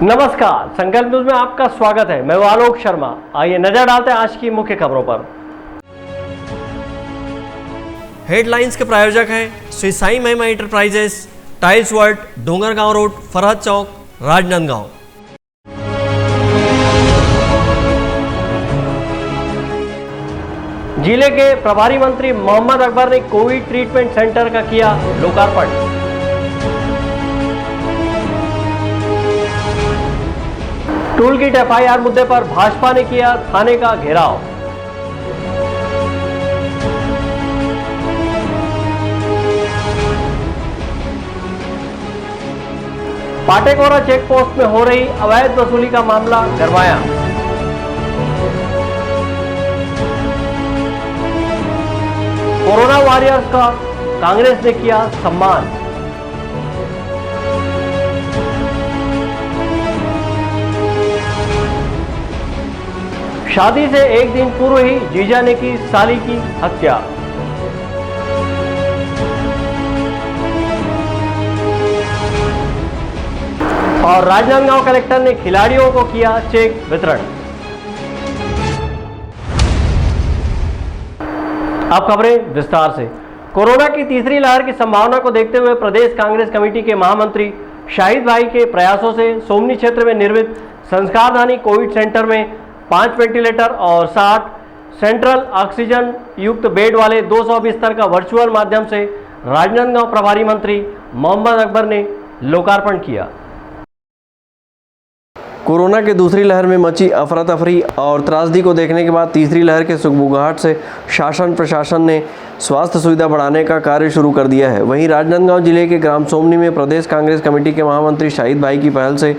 नमस्कार, संकल्प न्यूज में आपका स्वागत है। मैं आलोक शर्मा। आइए नजर डालते हैं आज की मुख्य खबरों पर। हेडलाइंस के प्रायोजक हैं Shri Sai Mahima enterprises, tiles world, Dongargaon road, Farhad Chowk, Rajnandgaon. जिले के प्रभारी मंत्री मोहम्मद अकबर ने कोविड ट्रीटमेंट सेंटर का किया लोकार्पण। टूल किट एफआईआर मुद्दे पर भाजपा ने किया थाने का घेराव। पाटेकोरा चेक पोस्ट में हो रही अवैध वसूली का मामला गरमाया। कोरोना वॉरियर्स का कांग्रेस ने किया सम्मान। शादी से एक दिन पूर्व ही जीजा ने की साली की हत्या। और राजनांदगांव कलेक्टर ने खिलाड़ियों को किया चेक वितरण। अब खबरें विस्तार से। कोरोना की तीसरी लहर की संभावना को देखते हुए प्रदेश कांग्रेस कमेटी के महामंत्री शाहिद भाई के प्रयासों से सोमनी क्षेत्र में निर्मित संस्कारधानी कोविड सेंटर में 5 वेंटिलेटर और 60 सेंट्रल ऑक्सीजन युक्त बेड वाले 200 बिस्तर का वर्चुअल माध्यम से राजनांदगांव प्रभारी मंत्री मोहम्मद अकबर ने लोकार्पण किया। कोरोना की दूसरी लहर में मची अफरा तफरी और त्रासदी को देखने के बाद तीसरी लहर के सुगबुगाहट से शासन प्रशासन ने स्वास्थ्य सुविधा बढ़ाने का कार्य शुरू कर दिया है। वहीं राजनांदगांव जिले के ग्राम सोमनी में प्रदेश कांग्रेस कमेटी के महामंत्री शाहिद भाई की पहल से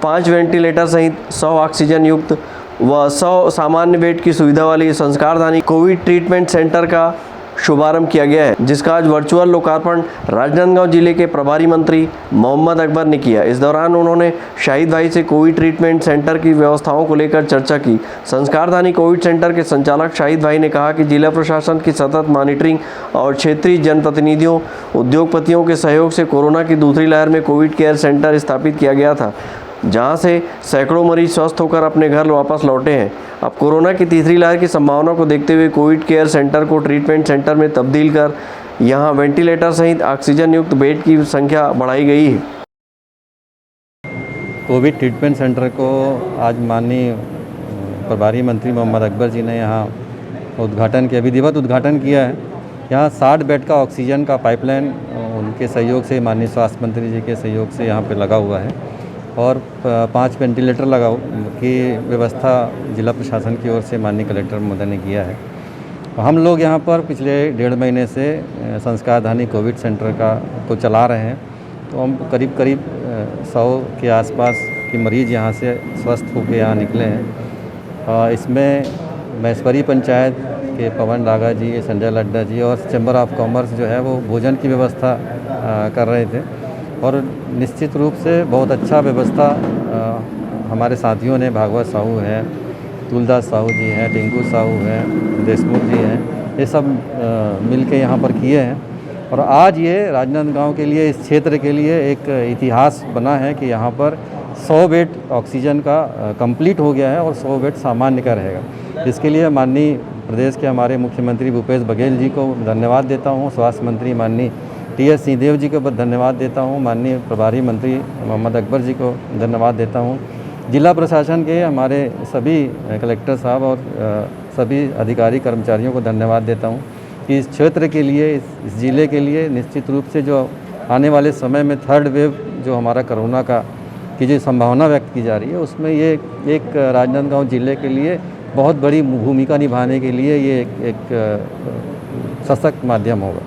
5 वेंटिलेटर सहित 100 ऑक्सीजन युक्त व 100 सामान्य बेड की सुविधा वाली संस्कारधानी कोविड ट्रीटमेंट सेंटर का शुभारंभ किया गया है, जिसका आज वर्चुअल लोकार्पण राजनांदगांव जिले के प्रभारी मंत्री मोहम्मद अकबर ने किया। इस दौरान उन्होंने शाहिद भाई से कोविड ट्रीटमेंट सेंटर की व्यवस्थाओं को लेकर चर्चा की। संस्कारधानी कोविड सेंटर के संचालक शाहिद भाई ने कहा कि जिला प्रशासन की सतत मॉनिटरिंग और क्षेत्रीय जनप्रतिनिधियों, उद्योगपतियों के सहयोग से कोरोना की दूसरी लहर में कोविड केयर सेंटर स्थापित किया गया था, जहां से सैकड़ों मरीज स्वस्थ होकर अपने घर वापस लौटे हैं। अब कोरोना की तीसरी लहर की संभावना को देखते हुए कोविड केयर सेंटर को ट्रीटमेंट सेंटर में तब्दील कर यहां वेंटिलेटर सहित ऑक्सीजन युक्त बेड की संख्या बढ़ाई गई है। कोविड ट्रीटमेंट सेंटर को आज माननीय प्रभारी मंत्री मोहम्मद अकबर जी ने यहाँ उद्घाटन किया, विधिवत उद्घाटन किया है। यहाँ 60 बेड का ऑक्सीजन का पाइपलाइन उनके सहयोग से, माननीय स्वास्थ्य मंत्री जी के सहयोग से यहाँ पे लगा हुआ है और 5 वेंटिलेटर लगा की व्यवस्था जिला प्रशासन की ओर से माननीय कलेक्टर महोदय ने किया है। हम लोग यहाँ पर पिछले 1.5 महीने से संस्कारधानी कोविड सेंटर को चला रहे हैं। तो हम करीब 100 के आसपास के मरीज़ यहाँ से स्वस्थ होकर यहाँ निकले हैं। इसमें महेश्वरी पंचायत के पवन डागा जी, संजय लड्डा जी और चैम्बर ऑफ कॉमर्स जो है वो भोजन की व्यवस्था कर रहे थे और निश्चित रूप से बहुत अच्छा व्यवस्था हमारे साथियों ने, भागवत साहू हैं, तुलदास साहू जी हैं, टिंकू साहू हैं, देशमुख जी हैं, ये सब मिल के यहाँ पर किए हैं। और आज ये राजनांदगांव के लिए, इस क्षेत्र के लिए एक इतिहास बना है कि यहाँ पर 100 बेड ऑक्सीजन का कंप्लीट हो गया है और 100 बेड सामान्य का रहेगा। इसके लिए माननीय प्रदेश के हमारे मुख्यमंत्री भूपेश बघेल जी को धन्यवाद देता हूँ, स्वास्थ्य मंत्री माननीय टी.एस. सिंहदेव जी को धन्यवाद देता हूँ, माननीय प्रभारी मंत्री मोहम्मद अकबर जी को धन्यवाद देता हूँ, जिला प्रशासन के हमारे सभी कलेक्टर साहब और सभी अधिकारी कर्मचारियों को धन्यवाद देता हूँ कि इस क्षेत्र के लिए, इस ज़िले के लिए निश्चित रूप से जो आने वाले समय में 3rd वेव जो हमारा कोरोना की जो संभावना व्यक्त की जा रही है, उसमें ये एक राजनांदगांव ज़िले के लिए बहुत बड़ी भूमिका निभाने के लिए ये एक सशक्त माध्यम होगा।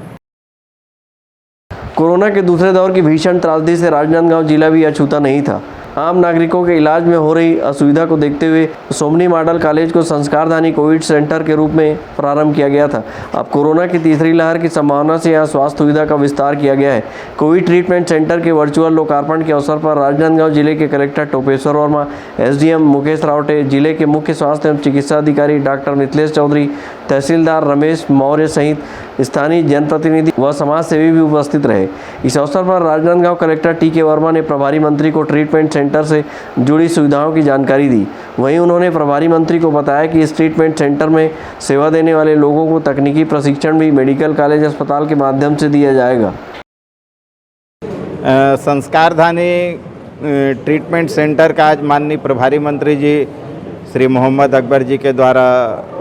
कोरोना के दूसरे दौर की भीषण त्रासदी से राजनांदगांव जिला भी अछूता नहीं था। आम नागरिकों के इलाज में हो रही असुविधा को देखते हुए सोमनी मॉडल कॉलेज को संस्कारधानी कोविड सेंटर के रूप में प्रारंभ किया गया था। अब कोरोना की तीसरी लहर की संभावना से यहां स्वास्थ्य सुविधा का विस्तार किया गया है। कोविड ट्रीटमेंट सेंटर के वर्चुअल लोकार्पण के अवसर पर राजनांदगांव जिले के कलेक्टर टोपेश्वर वर्मा, एसडीएम मुकेश रावटे, जिले के मुख्य स्वास्थ्य एवं चिकित्सा अधिकारी डॉक्टर मिथिलेश चौधरी, तहसीलदार रमेश मौर्य सहित स्थानीय जनप्रतिनिधि व समाज सेवी भी उपस्थित रहे। इस अवसर पर राजनांदगांव कलेक्टर टी.के. वर्मा ने प्रभारी मंत्री को ट्रीटमेंट सेंटर सेंटर से जुड़ी सुविधाओं की जानकारी दी। वहीं उन्होंने प्रभारी मंत्री को बताया कि इस ट्रीटमेंट सेंटर में सेवा देने वाले लोगों को तकनीकी प्रशिक्षण भी मेडिकल कॉलेज अस्पताल के माध्यम से दिया जाएगा। संस्कारधानी ट्रीटमेंट सेंटर का आज माननीय प्रभारी मंत्री जी श्री मोहम्मद अकबर जी के द्वारा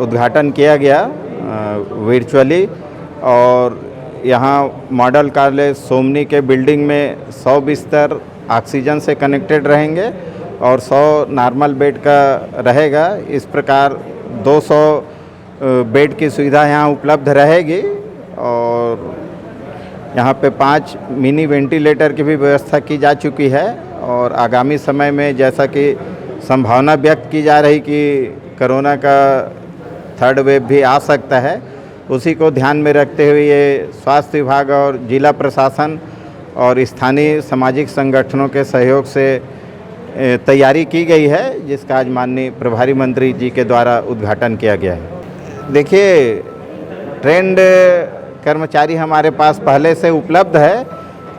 उद्घाटन किया गया वर्चुअली। और यहाँ मॉडल कॉलेज सोमनी के बिल्डिंग में 100 बिस्तर ऑक्सीजन से कनेक्टेड रहेंगे और 100 नॉर्मल बेड का रहेगा। इस प्रकार 200 बेड की सुविधा यहाँ उपलब्ध रहेगी। और यहाँ पे 5 मिनी वेंटिलेटर की भी व्यवस्था की जा चुकी है। और आगामी समय में जैसा कि संभावना व्यक्त की जा रही कि कोरोना का 3rd वेव भी आ सकता है, उसी को ध्यान में रखते हुए ये स्वास्थ्य विभाग और जिला प्रशासन और स्थानीय सामाजिक संगठनों के सहयोग से तैयारी की गई है, जिसका आज माननीय प्रभारी मंत्री जी के द्वारा उद्घाटन किया गया है। देखिए, ट्रेंड कर्मचारी हमारे पास पहले से उपलब्ध है,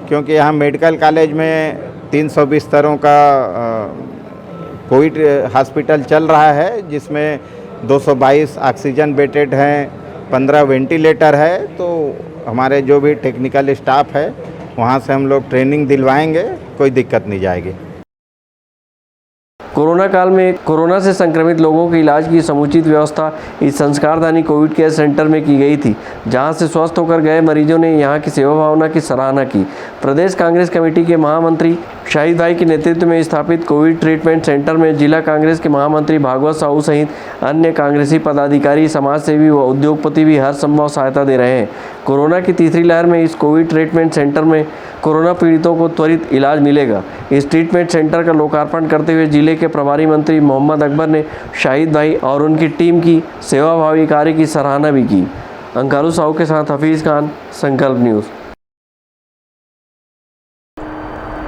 क्योंकि यहाँ मेडिकल कॉलेज में 300 बिस्तरों का कोविड हॉस्पिटल चल रहा है, जिसमें 222 ऑक्सीजन बेडेड हैं, 15 वेंटिलेटर है। तो हमारे जो भी टेक्निकल स्टाफ है वहाँ से हम लोग ट्रेनिंग दिलवाएंगे, कोई दिक्कत नहीं जाएगी। कोरोना काल में कोरोना से संक्रमित लोगों के इलाज की समुचित व्यवस्था इस संस्कारधानी कोविड केयर सेंटर में की गई थी, जहां से स्वस्थ होकर गए मरीजों ने यहां की सेवा भावना की सराहना की। प्रदेश कांग्रेस कमेटी के महामंत्री शाहिद भाई के नेतृत्व में स्थापित कोविड ट्रीटमेंट सेंटर में जिला कांग्रेस के महामंत्री भागवत साहू सहित अन्य कांग्रेसी पदाधिकारी, समाजसेवी व उद्योगपति भी हर संभव सहायता दे रहे हैं। कोरोना की तीसरी लहर में इस कोविड ट्रीटमेंट सेंटर में कोरोना पीड़ितों को त्वरित इलाज मिलेगा। इस ट्रीटमेंट सेंटर का लोकार्पण करते हुए जिले के प्रभारी मंत्री मोहम्मद अकबर ने शाहिद भाई और उनकी टीम की सेवाभावी कार्य की सराहना भी की। अंकारू साहू के साथ हफीज़ खान, संकल्प न्यूज़।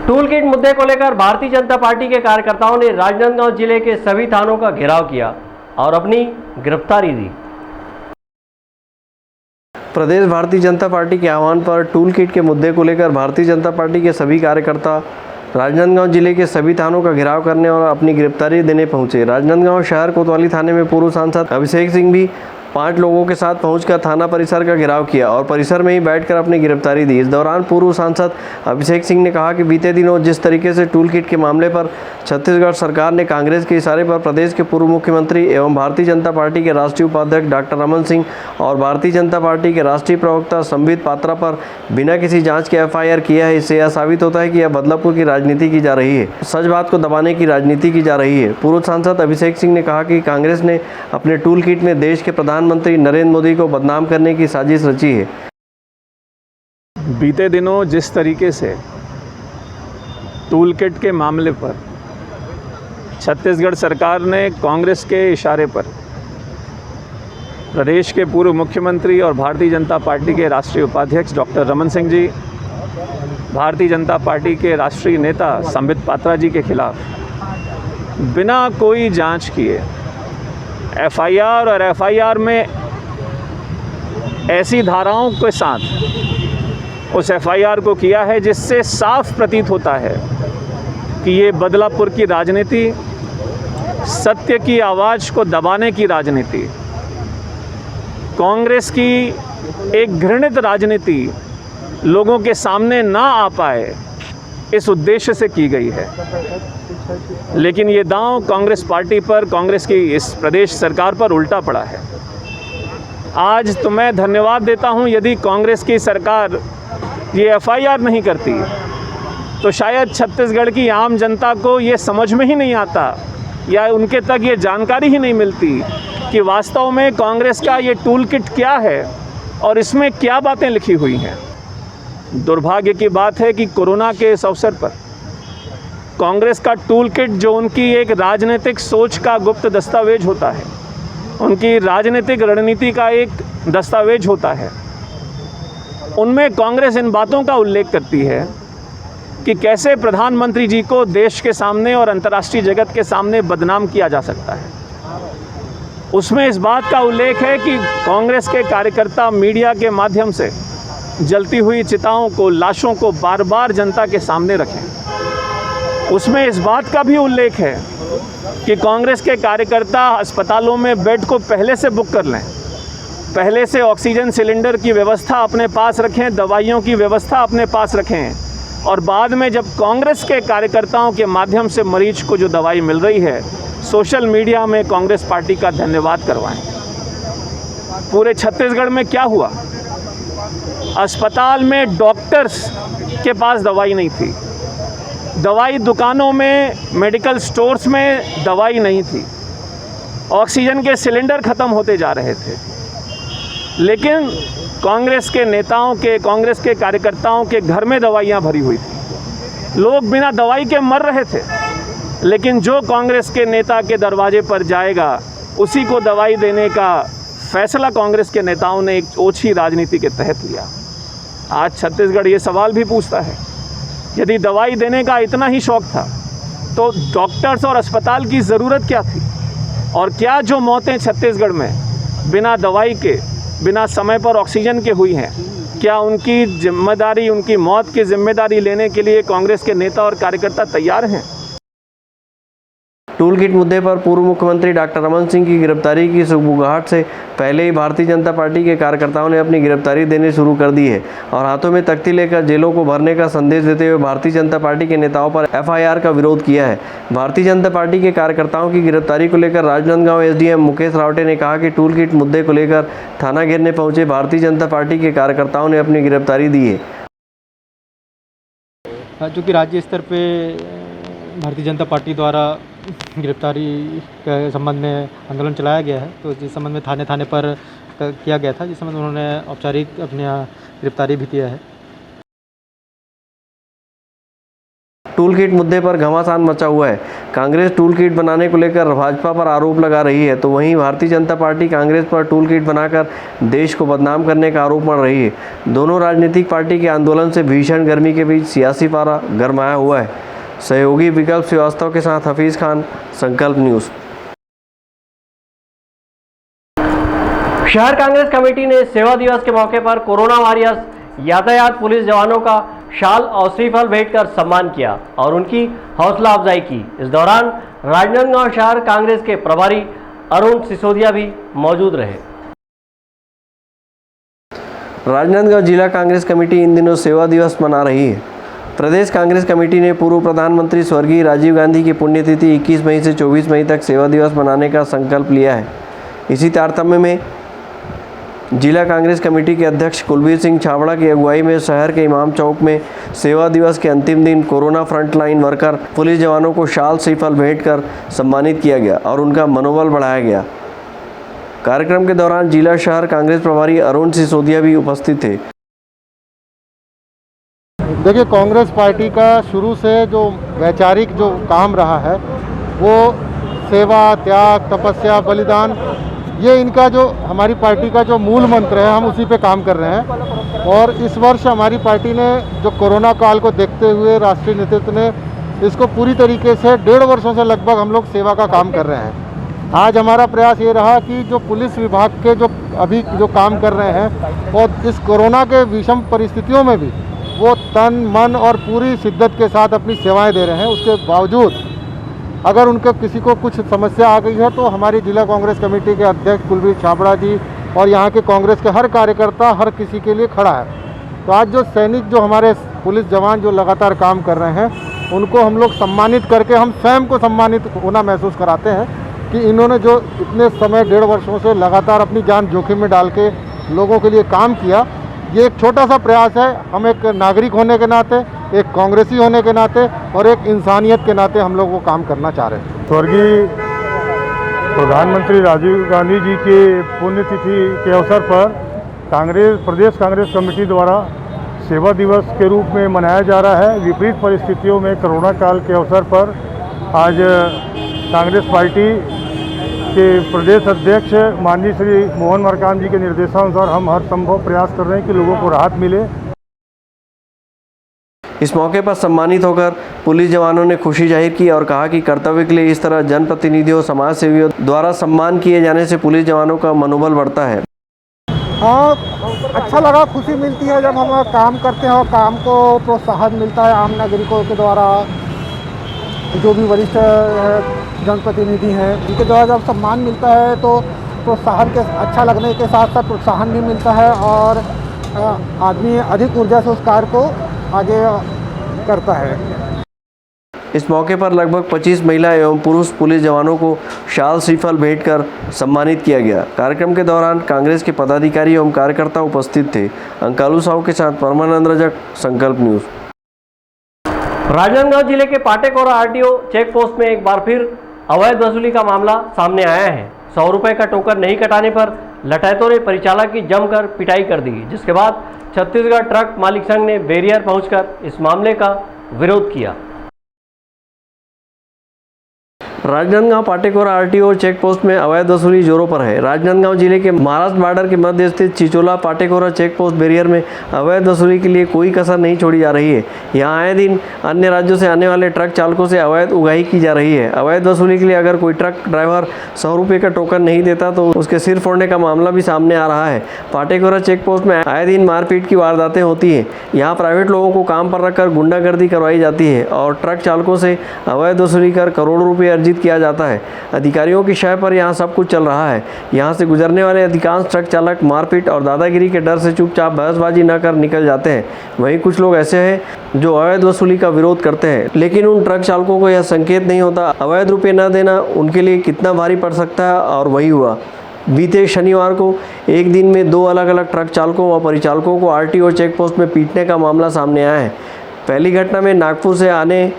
टूल किट मुद्दे को लेकर भारतीय जनता पार्टी के कार्यकर्ताओं ने राजनांदगांव जिले के सभी थानों का घेराव किया और अपनी गिरफ्तारी दी। प्रदेश भारतीय जनता पार्टी के आह्वान पर टूल किट के मुद्दे को लेकर भारतीय जनता पार्टी के सभी कार्यकर्ता राजनांदगांव जिले के सभी थानों का घेराव करने और अपनी गिरफ्तारी देने पहुंचे। राजनांदगांव शहर कोतवाली थाने में पूर्व सांसद अभिषेक सिंह भी 5 लोगों के साथ पहुंचकर थाना परिसर का घेराव किया और परिसर में ही बैठकर अपनी गिरफ्तारी दी। इस दौरान पूर्व सांसद अभिषेक सिंह ने कहा कि बीते दिनों जिस तरीके से टूल किट के मामले पर छत्तीसगढ़ सरकार ने कांग्रेस के इशारे पर प्रदेश के पूर्व मुख्यमंत्री एवं भारतीय जनता पार्टी के राष्ट्रीय उपाध्यक्ष डॉक्टर रमन सिंह और भारतीय जनता पार्टी के राष्ट्रीय प्रवक्ता संबित पात्रा पर बिना किसी जाँच के FIR किया है, इससे यह साबित होता है कि यह बदलापुर की राजनीति की जा रही है, सच बात को दबाने की राजनीति की जा रही है। पूर्व सांसद अभिषेक सिंह ने कहा कि कांग्रेस ने अपने टूल किट में देश के प्रधानमंत्री नरेंद्र मोदी को बदनाम करने की साजिश रची है। बीते दिनों जिस तरीके से टूल किट के मामले पर छत्तीसगढ़ सरकार ने कांग्रेस के इशारे पर प्रदेश के पूर्व मुख्यमंत्री और भारतीय जनता पार्टी के राष्ट्रीय उपाध्यक्ष डॉक्टर रमन सिंह जी, भारतीय जनता पार्टी के राष्ट्रीय नेता संबित पात्रा जी के खिलाफ बिना कोई जांच किए FIR और FIR में ऐसी धाराओं के साथ उस FIR को किया है जिससे साफ प्रतीत होता है कि ये बदलापुर की राजनीति, सत्य की आवाज़ को दबाने की राजनीति, कांग्रेस की एक घृणित राजनीति लोगों के सामने ना आ पाए, इस उद्देश्य से की गई है। लेकिन ये दांव कांग्रेस पार्टी पर, कांग्रेस की इस प्रदेश सरकार पर उल्टा पड़ा है। आज तो मैं धन्यवाद देता हूं, यदि कांग्रेस की सरकार ये FIR नहीं करती तो शायद छत्तीसगढ़ की आम जनता को ये समझ में ही नहीं आता या उनके तक ये जानकारी ही नहीं मिलती कि वास्तव में कांग्रेस का ये टूल किट क्या है और इसमें क्या बातें लिखी हुई हैं। दुर्भाग्य की बात है कि कोरोना के इस अवसर पर कांग्रेस का टूल किट, जो उनकी एक राजनीतिक सोच का गुप्त दस्तावेज होता है, उनकी राजनीतिक रणनीति का एक दस्तावेज होता है, उनमें कांग्रेस इन बातों का उल्लेख करती है कि कैसे प्रधानमंत्री जी को देश के सामने और अंतर्राष्ट्रीय जगत के सामने बदनाम किया जा सकता है। उसमें इस बात का उल्लेख है कि कांग्रेस के कार्यकर्ता मीडिया के माध्यम से जलती हुई चिताओं को, लाशों को बार बार जनता के सामने रखें। उसमें इस बात का भी उल्लेख है कि कांग्रेस के कार्यकर्ता अस्पतालों में बेड को पहले से बुक कर लें, पहले से ऑक्सीजन सिलेंडर की व्यवस्था अपने पास रखें, दवाइयों की व्यवस्था अपने पास रखें, और बाद में जब कांग्रेस के कार्यकर्ताओं के माध्यम से मरीज को जो दवाई मिल रही है, सोशल मीडिया में कांग्रेस पार्टी का धन्यवाद करवाएं। पूरे छत्तीसगढ़ में क्या हुआ? अस्पताल में डॉक्टर्स के पास दवाई नहीं थी, दवाई दुकानों में, मेडिकल स्टोर्स में दवाई नहीं थी, ऑक्सीजन के सिलेंडर ख़त्म होते जा रहे थे, लेकिन कांग्रेस के नेताओं के, कांग्रेस के कार्यकर्ताओं के घर में दवाइयाँ भरी हुई थी। लोग बिना दवाई के मर रहे थे, लेकिन जो कांग्रेस के नेता के दरवाजे पर जाएगा उसी को दवाई देने का फैसला कांग्रेस के नेताओं ने एक ओछी राजनीति के तहत लिया। आज छत्तीसगढ़ ये सवाल भी पूछता है, यदि दवाई देने का इतना ही शौक था तो डॉक्टर्स और अस्पताल की ज़रूरत क्या थी? और क्या जो मौतें छत्तीसगढ़ में बिना दवाई के, बिना समय पर ऑक्सीजन के हुई हैं, क्या उनकी जिम्मेदारी, उनकी मौत की जिम्मेदारी लेने के लिए कांग्रेस के नेता और कार्यकर्ता तैयार हैं? टूल किट मुद्दे पर पूर्व मुख्यमंत्री डॉक्टर रमन सिंह की गिरफ्तारी की सुगबुगाहट से पहले ही भारतीय जनता पार्टी के कार्यकर्ताओं ने अपनी गिरफ्तारी देनी शुरू कर दी है और हाथों में तख्ती लेकर जेलों को भरने का संदेश देते हुए भारतीय जनता पार्टी के नेताओं पर एफआईआर का विरोध किया है। भारतीय जनता पार्टी के कार्यकर्ताओं की गिरफ्तारी को लेकर राजनांदगांव एसडीएम मुकेश रावटे ने कहा कि टूल किट मुद्दे को लेकर थाना घेरने पहुंचे भारतीय जनता पार्टी के कार्यकर्ताओं ने अपनी गिरफ्तारी दी है। चूँकि राज्य स्तर पे भारतीय जनता पार्टी द्वारा गिरफ्तारी के संबंध में आंदोलन चलाया गया है, तो जिस संबंध में थाने पर किया गया था, जिस संबंध में उन्होंने औपचारिक अपनी गिरफ्तारी भी किया है। टूल किट मुद्दे पर घमासान मचा हुआ है। कांग्रेस टूल किट बनाने को लेकर भाजपा पर आरोप लगा रही है, तो वहीं भारतीय जनता पार्टी कांग्रेस पर टूल किट बनाकर देश को बदनाम करने का आरोप मढ़ रही है। दोनों राजनीतिक पार्टी के आंदोलन से भीषण गर्मी के बीच सियासी पारा गरमाया हुआ है। सहयोगी विकल्प श्रीवास्तव के साथ हफीज खान, संकल्प न्यूज़। शहर कांग्रेस कमेटी ने सेवा दिवस के मौके पर कोरोना वॉरियर्स यातायात पुलिस जवानों का शाल और श्रीफल भेंट कर सम्मान किया और उनकी हौसला अफजाई की। इस दौरान राजनांदगांव शहर कांग्रेस के प्रभारी अरुण सिसोदिया भी मौजूद रहे। राजनांदगांव जिला कांग्रेस कमेटी इन दिनों सेवा दिवस मना रही है। प्रदेश कांग्रेस कमेटी ने पूर्व प्रधानमंत्री स्वर्गीय राजीव गांधी की पुण्यतिथि 21 मई से 24 मई तक सेवा दिवस मनाने का संकल्प लिया है। इसी तारतम्य में जिला कांग्रेस कमेटी के अध्यक्ष कुलबीर सिंह छाबड़ा की अगुवाई में शहर के इमाम चौक में सेवा दिवस के अंतिम दिन कोरोना फ्रंटलाइन वर्कर पुलिस जवानों को शाल श्रीफल भेंट कर सम्मानित किया गया और उनका मनोबल बढ़ाया गया। कार्यक्रम के दौरान जिला शहर कांग्रेस प्रभारी अरुण सिसोदिया भी उपस्थित थे। देखिए, कांग्रेस पार्टी का शुरू से जो वैचारिक जो काम रहा है वो सेवा, त्याग, तपस्या, बलिदान, ये इनका जो हमारी पार्टी का जो मूल मंत्र है, हम उसी पे काम कर रहे हैं। और इस वर्ष हमारी पार्टी ने जो कोरोना काल को देखते हुए राष्ट्रीय नेतृत्व ने इसको पूरी तरीके से 1.5 वर्षों से लगभग हम लोग सेवा का काम कर रहे हैं। आज हमारा प्रयास ये रहा कि जो पुलिस विभाग के जो अभी जो काम कर रहे हैं और इस कोरोना के विषम परिस्थितियों में भी वो तन, मन और पूरी शिद्दत के साथ अपनी सेवाएं दे रहे हैं। उसके बावजूद अगर उनके किसी को कुछ समस्या आ गई है तो हमारी जिला कांग्रेस कमेटी के अध्यक्ष कुलबीर छाबड़ा जी और यहाँ के कांग्रेस के हर कार्यकर्ता हर किसी के लिए खड़ा है। तो आज जो सैनिक, जो हमारे पुलिस जवान जो लगातार काम कर रहे हैं, उनको हम लोग सम्मानित करके हम स्वयं को सम्मानित होना महसूस कराते हैं कि इन्होंने जो इतने समय 1.5 वर्षों से लगातार अपनी जान जोखिम में डाल के लोगों के लिए काम किया। ये एक छोटा सा प्रयास है। हम एक नागरिक होने के नाते, एक कांग्रेसी होने के नाते और एक इंसानियत के नाते हम लोग वो काम करना चाह रहे हैं। स्वर्गीय प्रधानमंत्री राजीव गांधी जी के पुण्यतिथि के अवसर पर प्रदेश कांग्रेस कमेटी द्वारा सेवा दिवस के रूप में मनाया जा रहा है। विपरीत परिस्थितियों में कोरोना काल के अवसर पर आज कांग्रेस पार्टी के प्रदेश अध्यक्ष माननीय श्री मोहन मरकाम जी के निर्देशानुसार हम हर संभव प्रयास कर रहे हैं कि लोगों को राहत मिले। इस मौके पर सम्मानित होकर पुलिस जवानों ने खुशी जाहिर की और कहा कि कर्तव्य के लिए इस तरह जनप्रतिनिधियों, समाज सेवियों द्वारा सम्मान किए जाने से पुलिस जवानों का मनोबल बढ़ता है। हाँ, अच्छा लगा, खुशी मिलती है जब हम काम करते हैं और काम को प्रोत्साहन मिलता है आम नागरिकों के द्वारा। जो भी वरिष्ठ जनप्रतिनिधि हैं उनके द्वारा जब सम्मान मिलता है तो प्रोत्साहन के अच्छा लगने के साथ साथ प्रोत्साहन भी मिलता है और आदमी अधिक ऊर्जा से उस कार्य को आगे करता है। इस मौके पर लगभग 25 महिला एवं पुरुष पुलिस जवानों को शाल श्रीफल भेंट कर सम्मानित किया गया। कार्यक्रम के दौरान कांग्रेस के पदाधिकारी एवं कार्यकर्ता उपस्थित थे। अंकालू साहू के साथ परमानंद रजक, संकल्प न्यूज। राजनांदगांव जिले के पाटेकोरा आरटीओ चेक पोस्ट में एक बार फिर अवैध वसूली का मामला सामने आया है। 100 रुपये का टोकन नहीं कटाने पर लठैतों ने परिचालक की जमकर पिटाई कर दी, जिसके बाद छत्तीसगढ़ ट्रक मालिक संघ ने बैरियर पहुंचकर इस मामले का विरोध किया। Rajnandgaon Patekora RTO check post में अवैध वसूली जोरों पर है। राजनांदगांव जिले के महाराष्ट्र बॉर्डर के मध्य स्थित Chichola Patekora check post barrier में अवैध वसूली के लिए कोई कसर नहीं छोड़ी जा रही है। यहाँ आए दिन अन्य राज्यों से आने वाले ट्रक चालकों से अवैध उगाही की जा रही है। अवैध वसूली के लिए अगर कोई ट्रक ड्राइवर 100 रुपये का टोकन नहीं देता तो उसके सिर फोड़ने का मामला भी सामने आ रहा है। पाटेकोरा चेक पोस्ट में आए दिन मारपीट की वारदातें होती हैं। यहाँ प्राइवेट लोगों को काम पर रखकर गुंडागर्दी करवाई जाती है और ट्रक चालकों से अवैध वसूली कर करोड़ों रुपये अर्जित किया जाता है। अधिकारियों की शय पर यहाँ सब कुछ चल रहा है। यहाँ से गुजरने वाले अधिकांश ट्रक चालक मारपीट और दादागिरी के डर से चुपचाप बहसबाजी न कर निकल जाते हैं। वहीं कुछ लोग ऐसे हैं जो अवैध वसूली का विरोध करते हैं, लेकिन उन ट्रक चालकों को यह संकेत नहीं होता अवैध रुपये न देना उनके लिए कितना भारी पड़ सकता है। और वही हुआ। बीते शनिवार को एक दिन में 2 अलग अलग ट्रक चालकों व परिचालकों को आरटीओ चेक पोस्ट में पीटने का मामला सामने आया है। पहली घटना में नागपुर से आने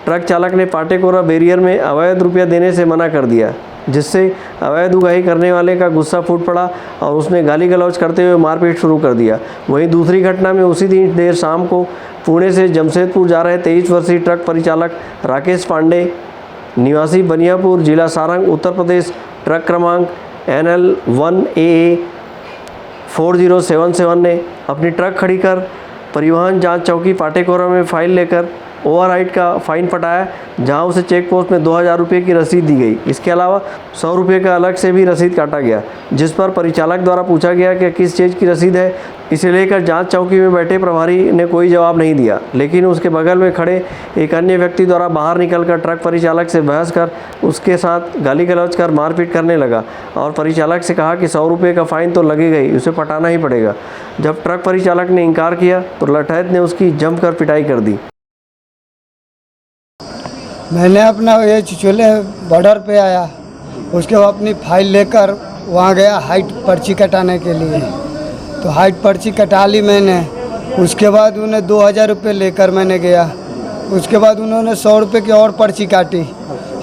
ट्रक चालक ने पाटेकोरा बैरियर में अवैध रुपया देने से मना कर दिया, जिससे अवैध उगाही करने वाले का गुस्सा फूट पड़ा और उसने गाली गलौज करते हुए मारपीट शुरू कर दिया। वहीं दूसरी घटना में उसी दिन देर शाम को पुणे से जमशेदपुर जा रहे 23 वर्षीय ट्रक परिचालक राकेश पांडे निवासी बनियापुर, जिला सारंग, उत्तर प्रदेश, ट्रक क्रमांक NL1AA 4077 ने अपनी ट्रक खड़ी कर परिवहन जांच चौकी पाटेकोरा में फाइल लेकर ओवरराइड का फाइन पटाया, जहां उसे चेक पोस्ट में 2000 रुपये की रसीद दी गई। इसके अलावा 100 रुपये का अलग से भी रसीद काटा गया, जिस पर परिचालक द्वारा पूछा गया कि किस चीज़ की रसीद है। इसे लेकर जांच चौकी में बैठे प्रभारी ने कोई जवाब नहीं दिया, लेकिन उसके बगल में खड़े एक अन्य व्यक्ति द्वारा बाहर निकलकर ट्रक परिचालक से बहस कर उसके साथ गाली गलौज कर मारपीट करने लगा और परिचालक से कहा कि 100 रुपये का फ़ाइन तो लगेगा ही, उसे पटाना ही पड़ेगा। जब ट्रक परिचालक ने इनकार किया तो लठैत ने उसकी जमकर पिटाई कर दी। मैंने अपना ये चिचोले बॉर्डर पे आया, उसके बाद अपनी फाइल लेकर वहाँ गया हाइट पर्ची कटाने के लिए। तो हाइट पर्ची कटा ली मैंने। उसके बाद उन्हें 2000 रुपये लेकर मैंने गया। उसके बाद उन्होंने 100 रुपये की और पर्ची काटी।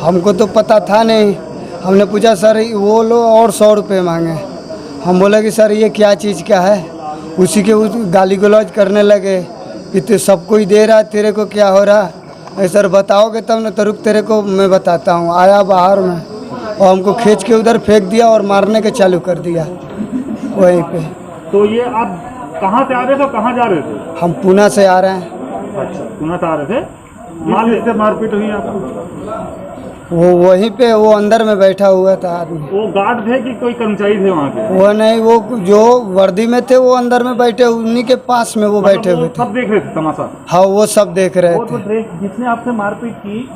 हमको तो पता था नहीं। हमने पूछा सर वो लो और 100 रुपये मांगे। हम बोले कि सर ये क्या चीज़ का है। उसी के उस गाली गलौज करने लगे कि सबको ही दे रहा, तेरे को क्या हो रहा। सर बताओगे तब न, तो रुक तेरे को मैं बताता हूँ। आया बाहर में और हमको खींच के उधर फेंक दिया और मारने के चालू कर दिया वहीं पे। तो ये आप कहाँ से आ रहे थे, कहाँ जा रहे थे? हम पूना से आ रहे हैं। अच्छा, पूना से आ रहे थे। से मारपीट हुई आपको? वो वहीं पे वो अंदर में बैठा हुआ था आदमी। वो गार्ड थे कि कोई कर्मचारी थे वहाँ के? वो नहीं, वो जो वर्दी में थे वो अंदर में बैठे, उन्हीं के पास में वो बैठे हुए थे। सब देख रहे थे तमाशा? हाँ वो सब देख रहे थे। जिसने आपसे मारपीट की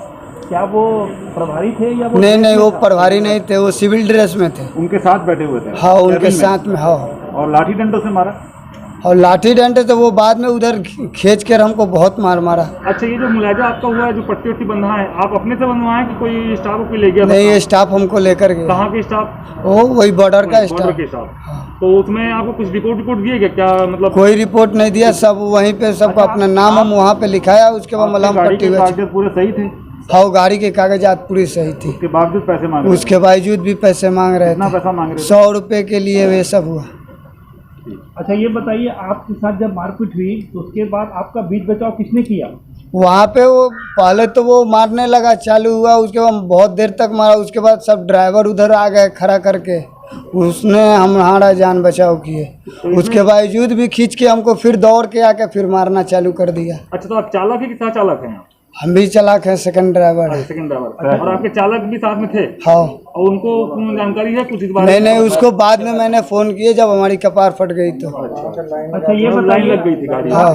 क्या वो प्रभारी थे या वो? नहीं, वो प्रभारी नहीं थे, वो सिविल ड्रेस में थे। उनके साथ बैठे हुए थे? हाँ उनके साथ में। हाँ। और लाठी डंडों से मारा? और लाठी डंडे तो वो बाद में उधर खींच कर हमको बहुत मारा। अच्छा, ये जो मुलाजा आपका हुआ है, जो पट्टी वट्टी बंधा है, आप अपने से बनवाए कि कोई स्टाफ को ले गया? नहीं, ये स्टाफ हमको लेकर गया। कहाँ के स्टाफ? वो वही बॉर्डर का स्टाफ। तो उसमें आपको कुछ रिपोर्ट दिए गया क्या? मतलब कोई रिपोर्ट नहीं दिया, सब वहीं पे सबको अपना नाम हम वहाँ पे लिखाया। उसके बाद मलहम पट्टी पूरे सही थे? हाँ, गाड़ी के कागजात पूरी सही थी। उसके बावजूद पैसे मांग? उसके बावजूद भी पैसे मांग रहे थे। कितना पैसा मांग रहे थे? 100 रुपये के लिए वे सब हुआ। अच्छा, ये बताइए आपके साथ जब मारपीट हुई तो उसके बाद आपका बीच बचाव किसने किया? वहाँ पे वो पहले तो वो मारने लगा, चालू हुआ, उसके बाद बहुत देर तक मारा। उसके बाद सब ड्राइवर उधर आ गए खड़ा करके, उसने हमारा जान बचाव किए। उसके बावजूद भी खींच के हमको फिर दौड़ के आके फिर मारना चालू कर दिया। अच्छा, तो आप चालक है कि सह चालक हैं? हम भी चालक हैं, सेकंड ड्राइवर है। Second driver. और आपके चालक भी साथ में थे? हाँ। और उनको जानकारी है कुछ इस बारे में? नहीं, उसको बाद में मैंने फोन किए जब हमारी कपार फट गई तो। अच्छा, ये लाइन लग गई थी गाड़ी? हाँ।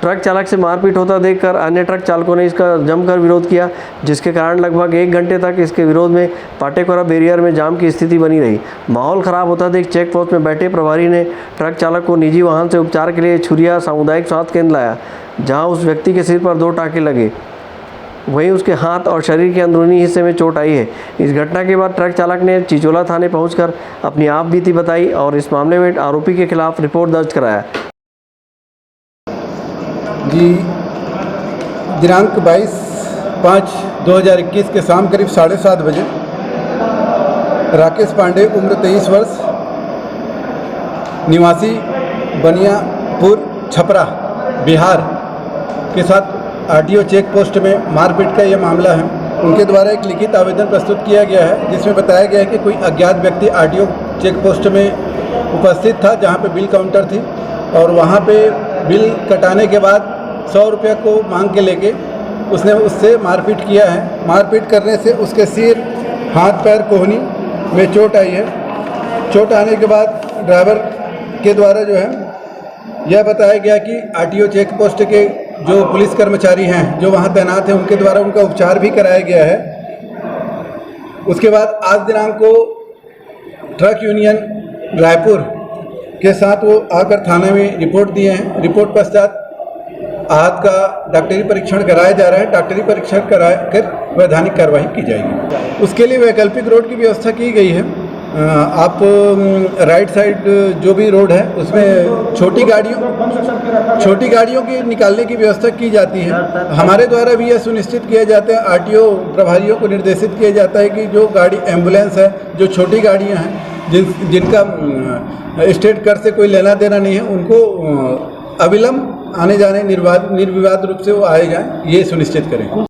ट्रक चालक से मारपीट होता देखकर अन्य ट्रक चालकों ने इसका जमकर विरोध किया, जिसके कारण लगभग 1 घंटे तक इसके विरोध में पाटेकोरा बैरियर में जाम की स्थिति बनी रही। माहौल खराब होता देख चेक पोस्ट में बैठे प्रभारी ने ट्रक चालक को निजी वाहन से उपचार के लिए छुरिया सामुदायिक स्वास्थ्य केंद्र लाया, जहाँ उस व्यक्ति के सिर पर 2 टाँके लगे, वहीं उसके हाथ और शरीर के अंदरूनी हिस्से में चोट आई है। इस घटना के बाद ट्रक चालक ने चिचोला थाने पहुंचकर अपनी आप बीती बताई और इस मामले में आरोपी के खिलाफ रिपोर्ट दर्ज कराया। जी, दिनांक 22/5/2021 के शाम करीब 7:30 बजे राकेश पांडे उम्र 23 वर्ष निवासी बनियापुर छपरा बिहार के साथ आरटीओ चेक पोस्ट में मारपीट का ये मामला है। उनके द्वारा एक लिखित आवेदन प्रस्तुत किया गया है, जिसमें बताया गया है कि कोई अज्ञात व्यक्ति आरटीओ चेक पोस्ट में उपस्थित था, जहां पे बिल काउंटर थी, और वहां पे बिल कटाने के बाद 100 रुपये को मांग के लेके उसने उससे मारपीट किया है। मारपीट करने से उसके सिर, हाथ, पैर, कोहनी में चोट आई है। चोट आने के बाद ड्राइवर के द्वारा जो है यह बताया गया कि आरटीओ चेक पोस्ट के जो पुलिस कर्मचारी हैं जो वहां तैनात हैं, उनके द्वारा उनका उपचार भी कराया गया है। उसके बाद आज दिनांक को ट्रक यूनियन रायपुर के साथ वो आकर थाने में रिपोर्ट दिए हैं। रिपोर्ट पश्चात आहत का डॉक्टरी परीक्षण कराया जा रहा है। डॉक्टरी परीक्षण करा कर वैधानिक कार्रवाई की जाएगी। उसके लिए वैकल्पिक रोड की व्यवस्था की गई है। आप राइट साइड जो भी रोड है उसमें छोटी गाड़ियों की निकालने की व्यवस्था की जाती है। हमारे द्वारा भी यह सुनिश्चित किया जाता है, आरटीओ प्रभारियों को निर्देशित किया जाता है कि जो गाड़ी एम्बुलेंस है, जो छोटी गाड़ियां हैं जिनका स्टेट कर से कोई लेना देना नहीं है, उनको अविलंब आने जाने निर्विवाद रूप से वो आए जाएं, ये सुनिश्चित करें।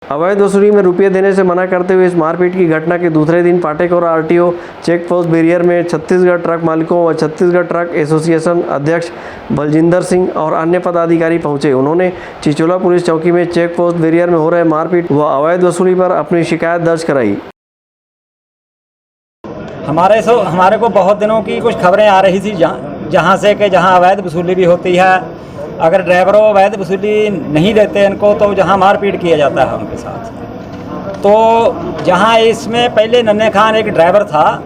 अवैध वसूली में रुपये देने से मना करते हुए इस मारपीट की घटना के दूसरे दिन Patekora RTO check post barrier में छत्तीसगढ़ ट्रक मालिकों व छत्तीसगढ़ ट्रक एसोसिएशन अध्यक्ष बलजिंदर सिंह और अन्य पदाधिकारी पहुंचे। उन्होंने चिचोला पुलिस चौकी में चेक पोस्ट बैरियर में हो रहे मारपीट व अवैध वसूली पर अपनी शिकायत दर्ज कराई। हमारे को बहुत दिनों की कुछ खबरें आ रही थी जहाँ से कि जहाँ अवैध वसूली भी होती है, अगर ड्राइवरों अवैध वसूली नहीं देते इनको तो जहाँ मारपीट किया जाता है उनके साथ। तो जहाँ इसमें पहले नन्हे खान एक ड्राइवर था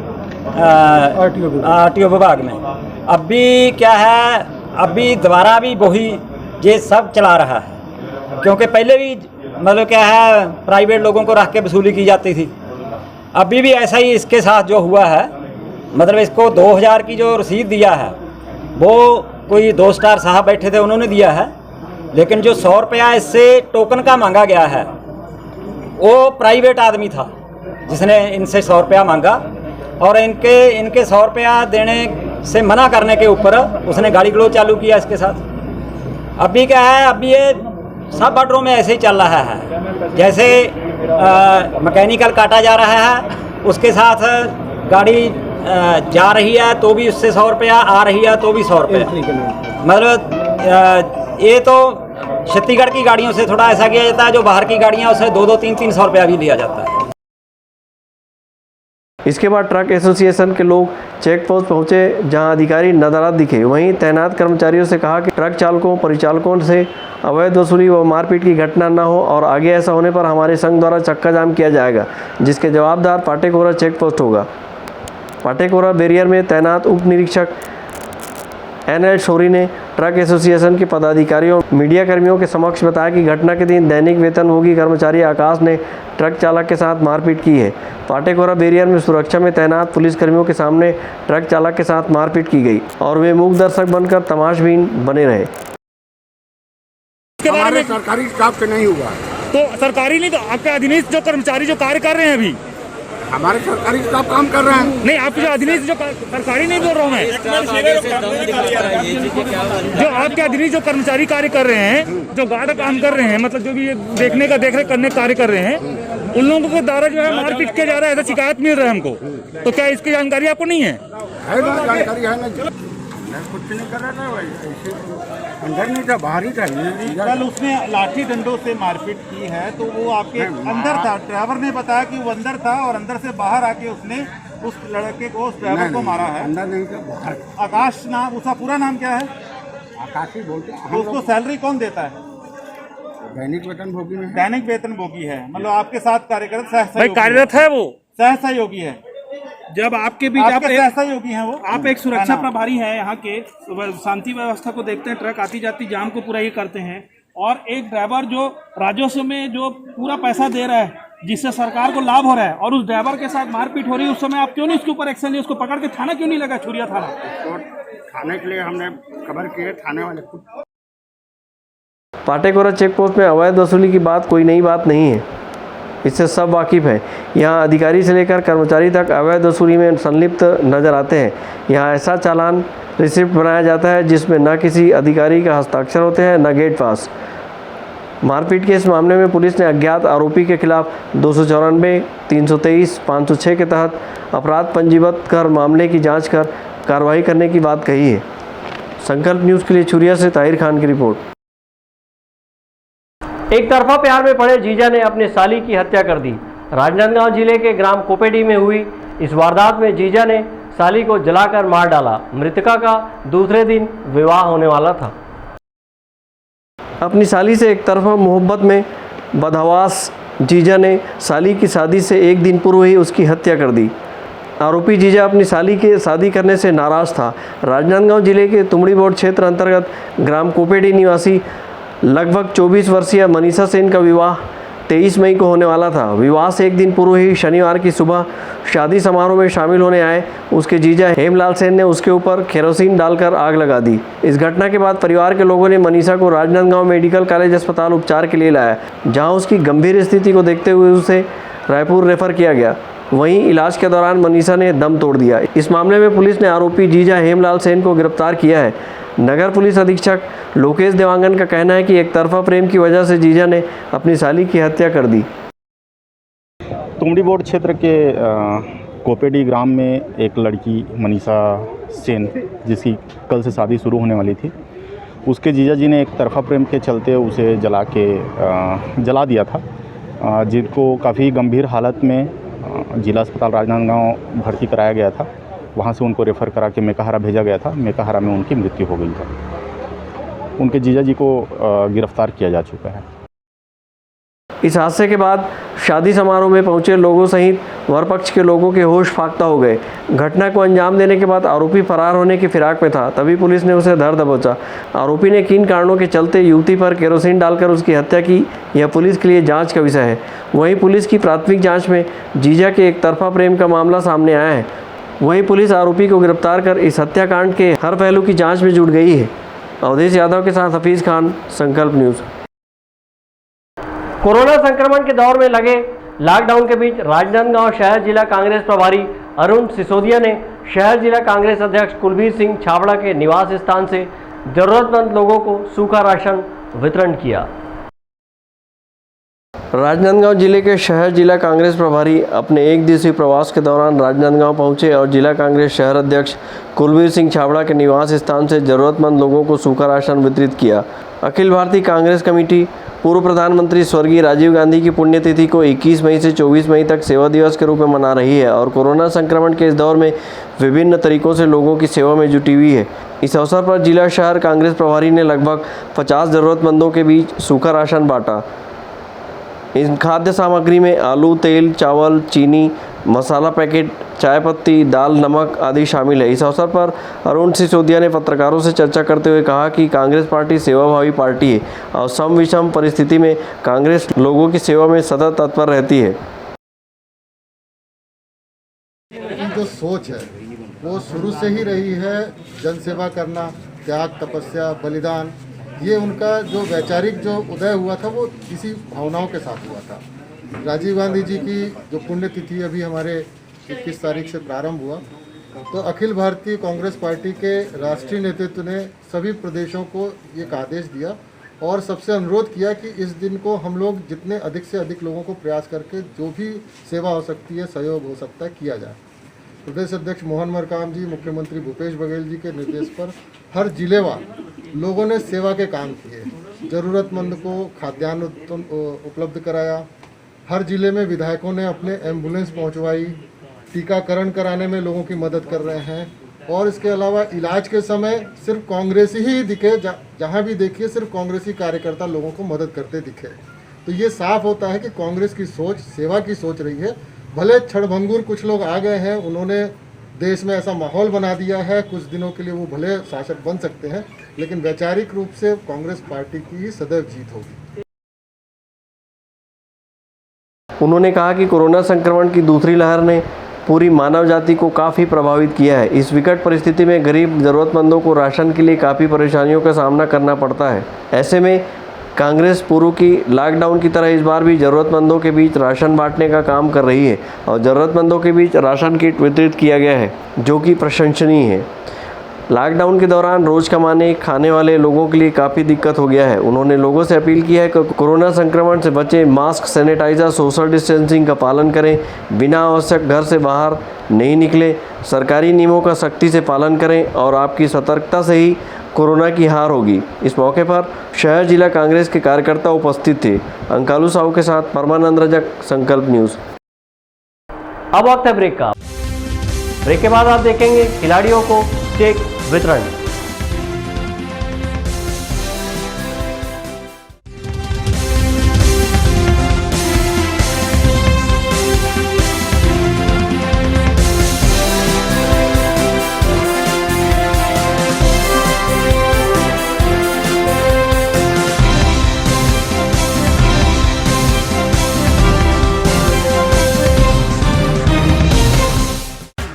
आरटीओ विभाग में, अब भी क्या है, अब भी दोबारा भी वही ये सब चला रहा है, क्योंकि पहले भी मतलब क्या है प्राइवेट लोगों को रख के वसूली की जाती थी। अभी भी ऐसा ही इसके साथ जो हुआ है, मतलब इसको 2000 की जो रसीद दिया है वो कोई 2 स्टार साहब बैठे थे उन्होंने दिया है, लेकिन जो 100 रुपया इससे टोकन का मांगा गया है वो प्राइवेट आदमी था जिसने इनसे 100 रुपया मांगा, और इनके 100 रुपया देने से मना करने के ऊपर उसने गाड़ी गलौज चालू किया इसके साथ। अभी क्या है, अभी ये सब बॉर्डरों में ऐसे ही चल रहा है, जैसे मैकेनिकल काटा जा रहा है, उसके साथ गाड़ी जा रही है तो भी उससे 100 रुपया, आ रही है तो भी 100 रुपया। मतलब ये तो छत्तीसगढ़ की गाड़ियों से थोड़ा ऐसा किया जाता है, जो बाहर की गाड़ियां उससे 2-2, 3-3 सौ रुपया भी लिया जाता है। इसके बाद ट्रक एसोसिएशन के लोग चेक पोस्ट पहुंचे, जहां अधिकारी नदारद दिखे। वहीं तैनात कर्मचारियों से कहा कि ट्रक चालकों परिचालकों से अवैध वसूली व मारपीट की घटना न हो और आगे ऐसा होने पर हमारे संघ द्वारा चक्का जाम किया जाएगा, जिसके जवाबदार पाटेकोरा चेक पोस्ट होगा। पाटेकोरा बैरियर में तैनात उप निरीक्षक NL शोरी ने ट्रक एसोसिएशन के पदाधिकारियों मीडिया कर्मियों के समक्ष बताया कि घटना के दिन दैनिक वेतनभोगी कर्मचारी आकाश ने ट्रक चालक के साथ मारपीट की है। पाटेकोरा बैरियर में सुरक्षा में तैनात पुलिस कर्मियों के सामने ट्रक चालक के साथ मारपीट की गई और वे मूक दर्शक बनकर तमाशबीन बने रहे। हमारे सरकारी स्टाफ से नहीं हुआ तो सरकारी नहीं, तो आपके अधीनस्थ जो कर्मचारी जो कार्य कर रहे हैं अभी हमारे सरकारी स्टाफ काम कर रहे हैं। नहीं, आपके जो अधीनस्थ जो सरकारी नहीं बोल रहा हूँ मैं, जो आपके अधीनस्थ जो कर्मचारी कार्य कर रहे हैं, जो गार्ड काम कर रहे हैं, मतलब जो भी ये देखने का देख रेख करने कार्य कर रहे हैं, उन लोगों के द्वारा जो है मारपीट किया जा रहा है, ऐसा शिकायत मिल रहा है हमको। तो क्या इसकी जानकारी आपको नहीं है? जानकारी है ना, कुछ नहीं कर रहा था भाई, अंदर नहीं था, बाहर ही था। कल उसने लाठी डंडों से मारपीट की है, तो वो आपके अंदर था, ड्राइवर ने बताया कि वो अंदर था और अंदर से बाहर आके उसने उस लड़के को, उस ड्राइवर को मारा है। अंदर नहीं था, बाहर। आकाश नाम, उसका पूरा नाम क्या है? आकाशी बोलते हैं। तो उसको सैलरी कौन देता है? दैनिक वेतन भोगी में दैनिक वेतन भोगी है, मतलब आपके साथ कार्यरत भाई कार्यरत है वो, सहसहयोगी है। जब आपके बीच आप सहसहयोगी हैं वो। आप एक सुरक्षा प्रभारी हैं यहाँ के, शांति व्यवस्था को देखते हैं, ट्रक आती जाती जाम को पूरा ये करते हैं, और एक ड्राइवर जो राजस्व में जो पूरा पैसा दे रहा है जिससे सरकार को लाभ हो रहा है, और उस ड्राइवर के साथ मारपीट हो रही है, उस समय आप क्यों नहीं उसके ऊपर एक्शन लिए? उसको पकड़ के थाना क्यों नहीं लगा, छुरिया थाना? तो थाने के लिए हमने खबर की है, थाने वाले खुद। पाटेकोरा चेक पोस्ट में अवैध वसूली की बात कोई नई बात नहीं है, इससे सब वाकिफ़ हैं। यहाँ अधिकारी से लेकर कर्मचारी तक अवैध वसूली में संलिप्त नजर आते हैं। यहाँ ऐसा चालान रिसिप्ट बनाया जाता है जिसमें न किसी अधिकारी का हस्ताक्षर होते हैं न गेट पास। मारपीट के इस मामले में पुलिस ने अज्ञात आरोपी के खिलाफ 294, 323, 506 के तहत अपराध पंजीबद्ध कर मामले की जांच कर कार्रवाई करने की बात कही है। संकल्प न्यूज़ के लिए छुरिया से ताहिर खान की रिपोर्ट। एक तरफा प्यार में पड़े जीजा ने अपने साली की हत्या कर दी। राजनांदगांव जिले के ग्राम कोपेडी में हुई इस वारदात में जीजा ने साली को जलाकर मार डाला। मृतका का दूसरे दिन विवाह होने वाला था। अपनी साली से एक तरफा मोहब्बत में बदहवास जीजा ने साली की शादी से एक दिन पूर्व ही उसकी हत्या कर दी। आरोपी जीजा अपनी साली के शादी करने से नाराज था। राजनांदगांव जिले के तुमड़ी बोर्ड क्षेत्र अंतर्गत ग्राम कोपेडी निवासी लगभग 24 वर्षीय मनीषा सेन का विवाह 23 मई को होने वाला था। विवाह से एक दिन पूर्व ही शनिवार की सुबह शादी समारोह में शामिल होने आए उसके जीजा हेमलाल सेन ने उसके ऊपर केरोसिन डालकर आग लगा दी। इस घटना के बाद परिवार के लोगों ने मनीषा को राजनांदगांव मेडिकल कॉलेज अस्पताल उपचार के लिए लाया, जहां उसकी गंभीर स्थिति को देखते हुए उसे रायपुर रेफर किया गया। वहीं इलाज के दौरान मनीषा ने दम तोड़ दिया। इस मामले में पुलिस ने आरोपी जीजा हेमलाल सेन को गिरफ्तार किया है। नगर पुलिस अधीक्षक लोकेश देवांगन का कहना है कि एक तरफा प्रेम की वजह से जीजा ने अपनी साली की हत्या कर दी। तुमड़ी बोर्ड क्षेत्र के कोपेडी ग्राम में एक लड़की मनीषा सेन, जिसकी कल से शादी शुरू होने वाली थी, उसके जीजा जी ने एक तरफा प्रेम के चलते उसे जला दिया था, जिनको काफ़ी गंभीर हालत में जिला अस्पताल राजनांदगांव भर्ती कराया गया था। वहाँ से उनको रेफ़र करा के मेकाहारा भेजा गया था। मेकाहारा में उनकी मृत्यु हो गई है। उनके जीजा जी को गिरफ्तार किया जा चुका है। इस हादसे के बाद शादी समारोह में पहुंचे लोगों सहित वर पक्ष के लोगों के होश फाख्ता हो गए। घटना को अंजाम देने के बाद आरोपी फरार होने की फिराक में था, तभी पुलिस ने उसे धर दबोचा। आरोपी ने किन कारणों के चलते युवती पर केरोसिन डालकर उसकी हत्या की, यह पुलिस के लिए जांच का विषय है। वहीं पुलिस की प्राथमिक जाँच में जीजा के एक तरफा प्रेम का मामला सामने आया है। वहीं पुलिस आरोपी को गिरफ्तार कर इस हत्याकांड के हर पहलू की जांच में जुट गई है। अवधेश यादव के साथ हफीज़ खान, संकल्प न्यूज़। कोरोना संक्रमण के दौर में लगे लॉकडाउन के बीच राजनांदगांव शहर जिला कांग्रेस प्रभारी अरुण सिसोदिया ने शहर जिला कांग्रेस अध्यक्ष कुलबीर सिंह छाबड़ा के निवास स्थान से जरूरतमंद लोगों को सूखा राशन वितरण किया। राजनांदगांव जिले के शहर जिला कांग्रेस प्रभारी अपने एक दिवसीय प्रवास के दौरान राजनांदगांव पहुंचे और जिला कांग्रेस शहर अध्यक्ष कुलबीर सिंह छाबड़ा के निवास स्थान से जरूरतमंद लोगों को सूखा राशन वितरित किया। अखिल भारतीय कांग्रेस कमेटी पूर्व प्रधानमंत्री स्वर्गीय राजीव गांधी की पुण्यतिथि को 21 मई से 24 मई तक सेवा दिवस के रूप में मना रही है और कोरोना संक्रमण के इस दौर में विभिन्न तरीकों से लोगों की सेवा में जुटी हुई है। इस अवसर पर जिला शहर कांग्रेस प्रभारी ने लगभग 50 ज़रूरतमंदों के बीच सूखा राशन बांटा। इन खाद्य सामग्री में आलू, तेल, चावल, चीनी, मसाला पैकेट, चाय पत्ती, दाल, नमक आदि शामिल है। इस अवसर पर अरुण सिसोदिया ने पत्रकारों से चर्चा करते हुए कहा कि कांग्रेस पार्टी सेवाभावी पार्टी है और सम विषम परिस्थिति में कांग्रेस लोगों की सेवा में सतत तत्पर रहती है। जो सोच है वो शुरू से ही रही है, जनसेवा करना, त्याग, तपस्या, बलिदान। ये उनका जो वैचारिक जो उदय हुआ था वो इसी भावनाओं के साथ हुआ था। राजीव गांधी जी की जो पुण्यतिथि अभी हमारे 21 तारीख से प्रारंभ हुआ, तो अखिल भारतीय कांग्रेस पार्टी के राष्ट्रीय नेतृत्व ने सभी प्रदेशों को एक आदेश दिया और सबसे अनुरोध किया कि इस दिन को हम लोग जितने अधिक से अधिक लोगों को प्रयास करके जो भी सेवा हो सकती है, सहयोग हो सकता है, किया जाए। प्रदेश अध्यक्ष मोहन मरकाम जी, मुख्यमंत्री भूपेश बघेल जी के निर्देश पर हर जिलेवार लोगों ने सेवा के काम किए। ज़रूरतमंद को खाद्यान्न उपलब्ध कराया। हर जिले में विधायकों ने अपने एम्बुलेंस पहुंचवाई। टीकाकरण कराने में लोगों की मदद कर रहे हैं। और इसके अलावा इलाज के समय सिर्फ कांग्रेसी ही दिखे, जहाँ भी देखिए सिर्फ कांग्रेसी कार्यकर्ता लोगों को मदद करते दिखे। तो ये साफ होता है कि कांग्रेस की सोच सेवा की सोच रही है। भले क्षणभंगुर कुछ लोग आ गए हैं, उन्होंने देश में ऐसा माहौल बना दिया है, कुछ दिनों के लिए वो भले शासक बन सकते हैं, लेकिन वैचारिक रूप से कांग्रेस पार्टी की ही सदैव जीत होगी। उन्होंने कहा कि कोरोना संक्रमण की दूसरी लहर ने पूरी मानव जाति को काफ़ी प्रभावित किया है। इस विकट परिस्थिति में गरीब ज़रूरतमंदों को राशन के लिए काफ़ी परेशानियों का सामना करना पड़ता है। ऐसे में कांग्रेस पूर्व की लॉकडाउन की तरह इस बार भी ज़रूरतमंदों के बीच राशन बांटने का काम कर रही है और ज़रूरतमंदों के बीच राशन किट वितरित किया गया है, जो कि प्रशंसनीय है। लॉकडाउन के दौरान रोज़ कमाने खाने वाले लोगों के लिए काफ़ी दिक्कत हो गया है। उन्होंने लोगों से अपील की है कि कोरोना संक्रमण से बचें, मास्क, सैनिटाइज़र, सोशल डिस्टेंसिंग का पालन करें, बिना आवश्यक घर से बाहर नहीं निकलें, सरकारी नियमों का सख्ती से पालन करें और आपकी सतर्कता से ही कोरोना की हार होगी। इस मौके पर शहर जिला कांग्रेस के कार्यकर्ता उपस्थित थे। अंकालू साहू के साथ परमानंद रजक, संकल्प न्यूज़। अब वक्त है ब्रेक का। ब्रेक के बाद आप देखेंगे खिलाड़ियों को चेक वितरण।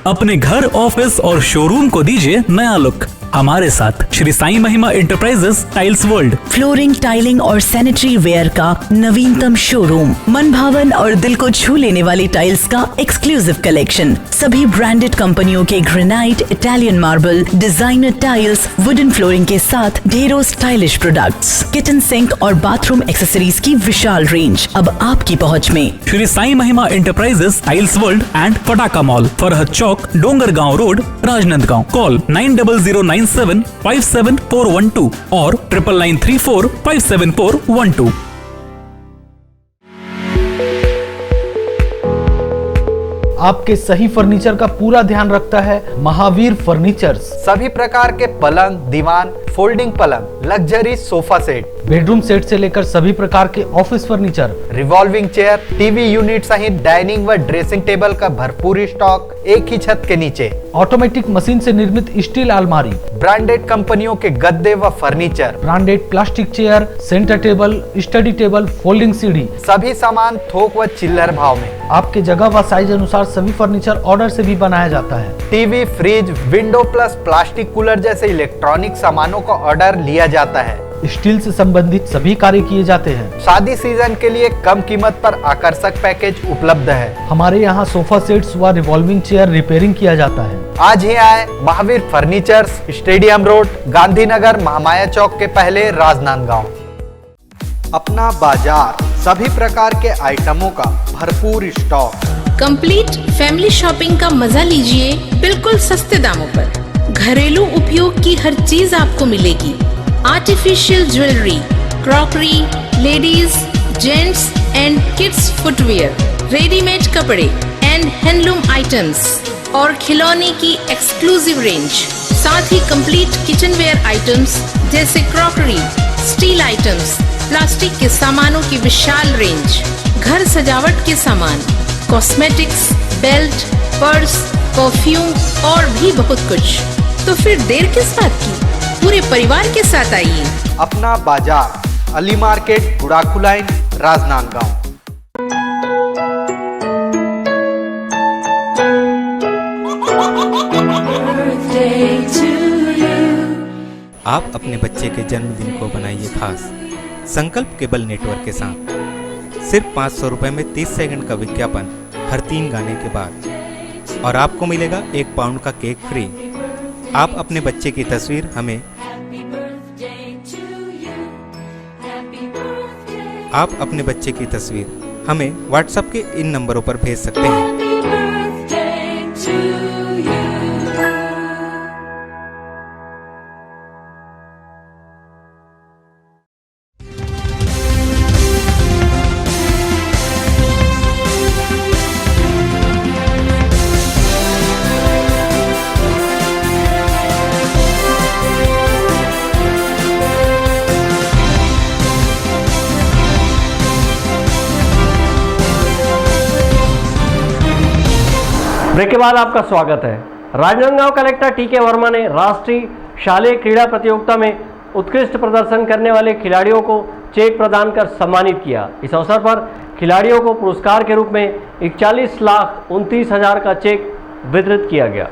अपने घर, ऑफिस और शोरूम को दीजिए नया लुक हमारे साथ Shri Sai Mahima enterprises tiles world. Flooring, tiling और सैनिटरी वेयर का नवीनतम शोरूम, मन भावन और दिल को छू लेने वाली टाइल्स का एक्सक्लूसिव कलेक्शन, सभी ब्रांडेड कंपनियों के granite, Italian marble, designer tiles, wooden flooring के साथ ढेरों स्टाइलिश प्रोडक्ट्स, किचन सिंक और बाथरूम एक्सेसरीज की विशाल रेंज अब आपकी पहुंच में। Shri Sai Mahima enterprises tiles world and Pataka mall, Farhad Chowk, Dongargaon road, Rajnandgaon. Call 9009975412 और 9994574412। आपके सही फर्नीचर का पूरा ध्यान रखता है महावीर फर्नीचर्स। सभी प्रकार के पलंग, दीवान, फोल्डिंग पलंग, luxury sofa set, bedroom set से लेकर सभी प्रकार के office furniture, revolving chair, TV unit सहित डाइनिंग व ड्रेसिंग टेबल का भरपूर स्टॉक एक ही छत के नीचे। ऑटोमेटिक मशीन से निर्मित स्टील अलमारी, ब्रांडेड कंपनियों के गद्दे व furniture, branded plastic chair, centre table, study table, folding सीढ़ी, सभी सामान थोक व चिल्लर भाव में। आपके जगह व साइज अनुसार सभी फर्नीचर ऑर्डर से भी बनाया जाता है। TV, fridge, window plus plastic cooler जैसे इलेक्ट्रॉनिक सामानों का ऑर्डर लिया जाता है। स्टील से संबंधित सभी कार्य किए जाते हैं। शादी सीजन के लिए कम कीमत पर आकर्षक पैकेज उपलब्ध है। हमारे यहाँ सोफा सेट्स व रिवॉल्विंग चेयर रिपेयरिंग किया जाता है। आज ही आए Mahavir furnitures, stadium road, Gandhinagar, Mahamaya Chowk के पहले, राजनांदगांव। अपना बाजार, सभी प्रकार के आइटमों का भरपूर स्टॉक। कंप्लीट फैमिली शॉपिंग का मजा लीजिए बिल्कुल सस्ते दामों पर। घरेलू उपयोग की हर चीज आपको मिलेगी। Artificial jewellery, crockery, ladies, gents and kids footwear, readymade कपड़े एंड हैंडलूम आइटम्स और खिलौने की एक्सक्लूसिव रेंज, साथ ही कंप्लीट किचनवेयर आइटम्स जैसे क्रॉकरी, स्टील आइटम्स, प्लास्टिक के सामानों की विशाल रेंज, घर सजावट के सामान, कॉस्मेटिक्स, बेल्ट, पर्स, परफ्यूम और भी बहुत कुछ। तो फिर देर किस बात की, पूरे परिवार के साथ आइए। अपना बाजार, अली मार्केट, गुड़ाखू लाइन, राजनांदगांव। आप अपने बच्चे के जन्मदिन को बनाइए खास संकल्प केबल नेटवर्क के साथ। सिर्फ 500 रुपए में 30 सेकंड का विज्ञापन हर 3 गाने के बाद, और आपको मिलेगा 1 पाउंड का केक फ्री। आप अपने बच्चे की तस्वीर हमें व्हाट्सएप के इन नंबरों पर भेज सकते हैं। ब्रेक के बाद आपका स्वागत है। राजनांदगांव कलेक्टर टीके वर्मा ने राष्ट्रीय शालेय क्रीड़ा प्रतियोगिता में उत्कृष्ट प्रदर्शन करने वाले खिलाड़ियों को चेक प्रदान कर सम्मानित किया। इस अवसर पर खिलाड़ियों को पुरस्कार के रूप में 41,29,000 का चेक वितरित किया गया।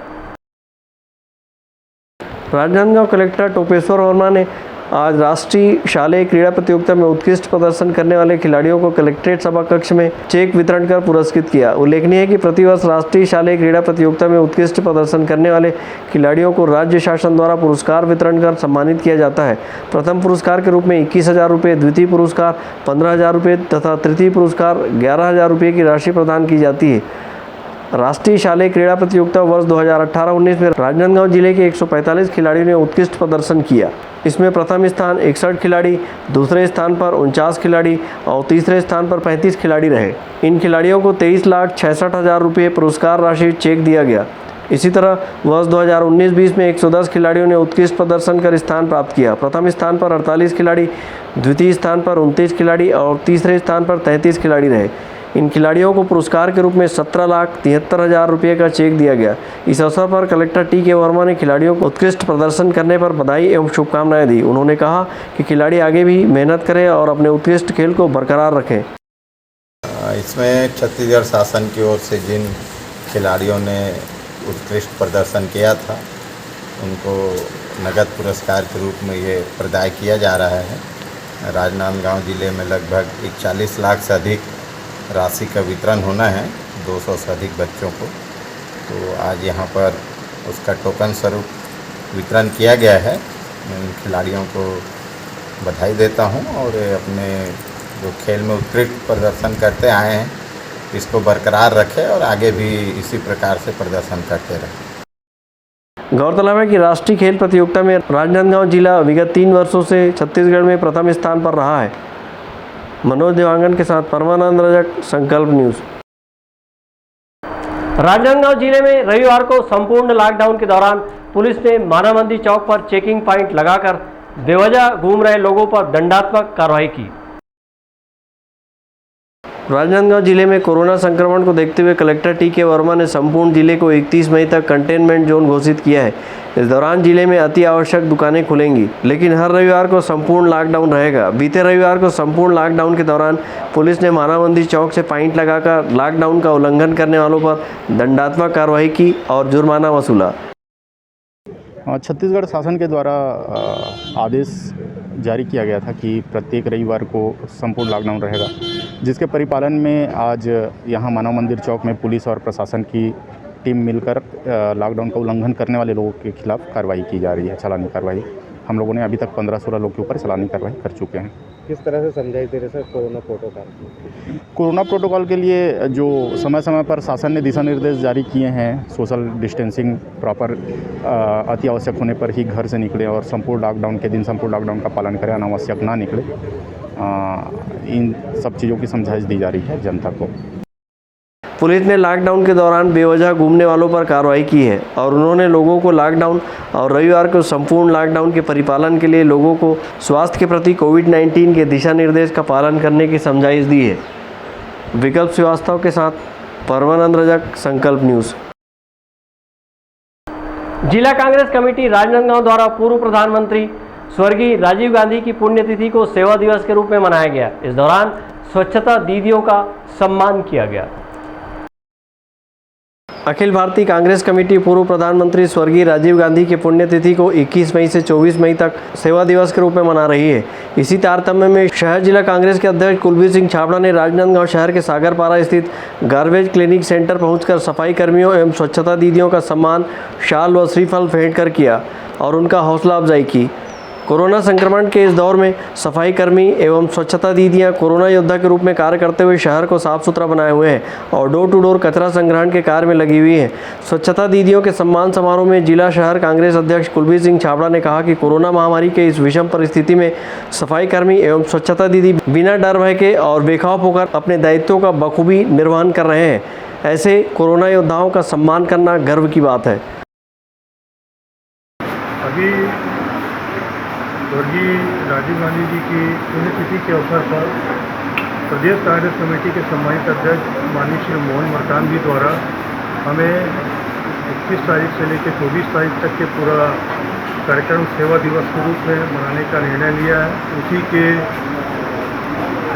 राजनांदगांव कलेक्टर टोपेश्वर वर्मा ने आज राष्ट्रीय शालेय क्रीड़ा प्रतियोगिता में उत्कृष्ट प्रदर्शन करने वाले खिलाड़ियों को कलेक्ट्रेट सभा कक्ष में चेक वितरण कर पुरस्कृत किया। उल्लेखनीय है कि प्रतिवर्ष राष्ट्रीय शालेय क्रीड़ा प्रतियोगिता में उत्कृष्ट प्रदर्शन करने वाले खिलाड़ियों को राज्य शासन द्वारा पुरस्कार वितरण कर सम्मानित किया जाता है। प्रथम पुरस्कार के रूप में 21,000 रुपये, द्वितीय पुरस्कार 15,000 रुपये तथा तृतीय पुरस्कार 11,000 रुपये की राशि प्रदान की जाती है। राष्ट्रीय शालेय क्रीड़ा प्रतियोगिता वर्ष 2018-19 में राजनांदगांव जिले के 145 खिलाड़ियों ने उत्कृष्ट प्रदर्शन किया। इसमें प्रथम स्थान 61 खिलाड़ी, दूसरे स्थान पर 49 खिलाड़ी और तीसरे स्थान पर 35 खिलाड़ी रहे। इन खिलाड़ियों को 23,66,000 रुपये पुरस्कार राशि चेक दिया गया। इसी तरह वर्ष 2019-20 में 110 खिलाड़ियों ने उत्कृष्ट प्रदर्शन कर स्थान प्राप्त किया। प्रथम स्थान पर 48 खिलाड़ी, द्वितीय स्थान पर 29 खिलाड़ी और तीसरे स्थान पर 33 खिलाड़ी रहे। इन खिलाड़ियों को पुरस्कार के रूप में 17,73,000 रुपये का चेक दिया गया। इस अवसर पर कलेक्टर टीके वर्मा ने खिलाड़ियों को उत्कृष्ट प्रदर्शन करने पर बधाई एवं शुभकामनाएं दी। उन्होंने कहा कि खिलाड़ी आगे भी मेहनत करें और अपने उत्कृष्ट खेल को बरकरार रखें। इसमें छत्तीसगढ़ शासन की ओर से जिन खिलाड़ियों ने उत्कृष्ट प्रदर्शन किया था उनको नगद पुरस्कार के रूप में ये प्रदान किया जा रहा है। राजनांदगांव जिले में लगभग 41 लाख से अधिक राशि का वितरण होना है 200 से अधिक बच्चों को। तो आज यहाँ पर उसका टोकन स्वरूप वितरण किया गया है। मैं इन खिलाड़ियों को बधाई देता हूँ और अपने जो खेल में उत्कृष्ट प्रदर्शन करते आए हैं इसको बरकरार रखें और आगे भी इसी प्रकार से प्रदर्शन करते रहें। गौरतलब है कि राष्ट्रीय खेल प्रतियोगिता में राजनांदगांव जिला विगत 3 वर्षों से छत्तीसगढ़ में प्रथम स्थान पर रहा है। मनोज देवांगन के साथ परमानंद रजक, संकल्प न्यूज। राजनांदगांव जिले में रविवार को संपूर्ण लॉकडाउन के दौरान पुलिस ने माना मंदिर चौक पर चेकिंग पॉइंट लगाकर बेवजह घूम रहे लोगों पर दंडात्मक कार्रवाई की। राजनांदगांव जिले में कोरोना संक्रमण को देखते हुए कलेक्टर टीके वर्मा ने संपूर्ण जिले को 31 मई तक कंटेनमेंट जोन घोषित किया है। इस दौरान जिले में अति आवश्यक दुकानें खुलेंगी, लेकिन हर रविवार को संपूर्ण लॉकडाउन रहेगा। बीते रविवार को संपूर्ण लॉकडाउन के दौरान पुलिस ने माना मंदिर चौक से पॉइंट लगाकर लॉकडाउन का उल्लंघन करने वालों पर दंडात्मक कार्रवाई की और जुर्माना वसूला। छत्तीसगढ़ शासन के द्वारा आदेश जारी किया गया था कि प्रत्येक रविवार को संपूर्ण लॉकडाउन रहेगा, जिसके परिपालन में आज यहाँ मानव मंदिर चौक में पुलिस और प्रशासन की टीम मिलकर लॉकडाउन का उल्लंघन करने वाले लोगों के खिलाफ कार्रवाई की जा रही है। चालानी कार्रवाई हम लोगों ने अभी तक 15-16 लोग के ऊपर चालानी कार्रवाई कर चुके हैं। किस तरह से समझाई दे रहे sir corona protocol? Corona protocol के लिए जो समय समय पर शासन ने दिशा निर्देश जारी किए हैं, सोशल डिस्टेंसिंग प्रॉपर, अति आवश्यक होने पर ही घर से निकले और संपूर्ण लॉकडाउन के दिन संपूर्ण लॉकडाउन का पालन करें, अनावश्यक ना निकले। इन सब चीज़ों की समझाइश दी जा रही है जनता को। पुलिस ने लॉकडाउन के दौरान बेवजह घूमने वालों पर कार्रवाई की है और उन्होंने लोगों को लॉकडाउन और रविवार को संपूर्ण लॉकडाउन के परिपालन के लिए लोगों को स्वास्थ्य के प्रति कोविड-19 के दिशा निर्देश का पालन करने की समझाइश दी है। विकल्प श्रीवास्तव के साथ परमानंद रजक, संकल्प न्यूज। जिला कांग्रेस कमेटी राजनांदगांव द्वारा पूर्व प्रधानमंत्री स्वर्गीय राजीव गांधी की पुण्यतिथि को सेवा दिवस के रूप में मनाया गया। इस दौरान स्वच्छता दीदियों का सम्मान किया गया। अखिल भारतीय कांग्रेस कमेटी पूर्व प्रधानमंत्री स्वर्गीय राजीव गांधी की पुण्यतिथि को 21 मई से 24 मई तक सेवा दिवस के रूप में मना रही है। इसी तारतम्य में शहर जिला कांग्रेस के अध्यक्ष कुलबीर सिंह छाबड़ा ने राजनांदगांव शहर के सागरपारा स्थित गार्बेज क्लिनिक सेंटर पहुंचकर सफाई कर्मियों एवं स्वच्छता दीदियों का सम्मान शाल व श्रीफल भेंट कर किया और उनका हौसला अफजाई की। कोरोना संक्रमण के इस दौर में सफाई कर्मी एवं स्वच्छता दीदियां कोरोना योद्धा के रूप में कार्य करते हुए शहर को साफ सुथरा बनाए हुए हैं और डोर टू डोर कचरा संग्रहण के कार्य में लगी हुई हैं। स्वच्छता दीदियों के सम्मान समारोह में जिला शहर कांग्रेस अध्यक्ष कुलबीर सिंह छाबड़ा ने कहा कि कोरोना महामारी के इस विषम परिस्थिति में सफाई कर्मी एवं स्वच्छता दीदी बिना डर भय के और बेखौफ होकर अपने दायित्वों का बखूबी निर्वहन कर रहे हैं। ऐसे कोरोना योद्धाओं का सम्मान करना गर्व की बात है। अभी स्वर्गीय राजीव गांधी जी की पुण्यतिथि के अवसर पर प्रदेश कांग्रेस कमेटी के सम्मानित अध्यक्ष माननीय श्री मोहन मरकाम जी द्वारा हमें 21 तारीख से लेकर 24 तारीख तक के पूरा कार्यक्रम सेवा दिवस के रूप में मनाने का निर्णय लिया है। उसी के